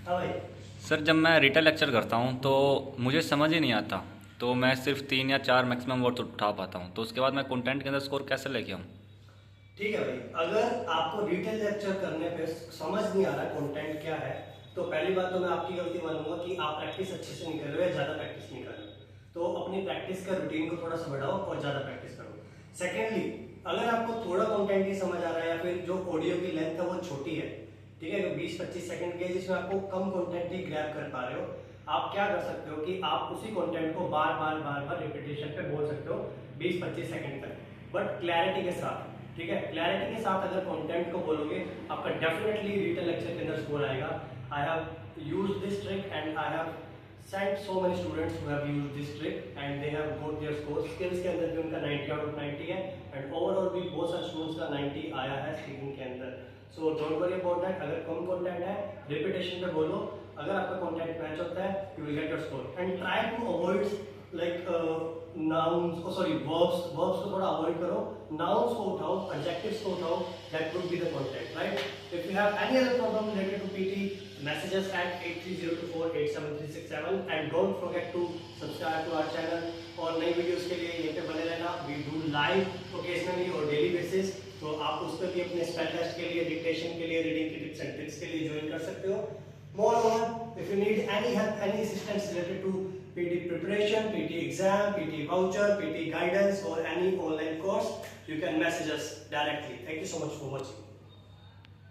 हाँ भाई। सर जब मैं रिटेल लेक्चर करता हूँ तो मुझे समझ ही नहीं आता, तो मैं सिर्फ 3 या 4 मैक्सिमम वर्ड उठा पाता हूँ, तो उसके बाद मैं कंटेंट के अंदर स्कोर कैसे लेके आऊँ? ठीक है भाई, अगर आपको डिटेल लेक्चर करने पे समझ नहीं आ रहा कंटेंट क्या है, तो पहली बात तो मैं आपकी गलती मानूंगा कि आप प्रैक्टिस अच्छे से नहीं कर रहे हो या ज़्यादा प्रैक्टिस नहीं कर रहे हो। तो अपनी प्रैक्टिस का रूटीन को थोड़ा सा बढ़ाओ और ज़्यादा प्रैक्टिस करो। सेकेंडली, अगर आपको थोड़ा कंटेंट ही समझ आ रहा है या फिर जो ऑडियो की लेंथ है वो छोटी है, ठीक है, 20-25 सेकंड के जिसमें आपको कम कंटेंट ही ग्रैब कर पा रहे हो, आप क्या कर सकते हो कि आप उसी कंटेंट को बार बार बार बार रिपीटेशन पे बोल सकते हो 20-25 सेकंड तक, बट क्लैरिटी के साथ। ठीक है, क्लैरिटी के साथ अगर कंटेंट को बोलोगे आपका डेफिनेटली रिटन लेक्चर के अंदर स्कोर आएगा। I have used this trick and I have sent so many students who have used this trick and they have got their scores। skills के अंदर भी उनका 90 आउट ऑफ 90 है एंड ओवरऑल भी बहुत सारे स्टूडेंट्स का 90 आया है स्पीकिंग के अंदर। So don't worry about that. अगर कम कंटेंट है रिपीटेशन पे बोलो, अगर आपका कंटेंट मैच होता है you will get your score. And try to avoid like nouns verbs को थोड़ा अवॉइड करो, नाउन्स को उठाओ, एडजेक्टिव्स को उठाओ, that would be the content, right. If you have any other problem related to PT, message us at 8302487367 and don't forget to subscribe to our channel। और नई videos के लिए यहीं पे बने रहना। we do live occasionally और daily basis, तो आप उस पर भी अपने स्पेल टेस्ट के लिए, डिक्टेशन के लिए, रीडिंग की टिप्स एंड ट्रिक्स के लिए ज्वाइन कर सकते हो। Moreover, if you need any help, any assistance related to PT preparation, PT exam, PT voucher, PT guidance or any online course, you can message us directly। Thank you so much for watching।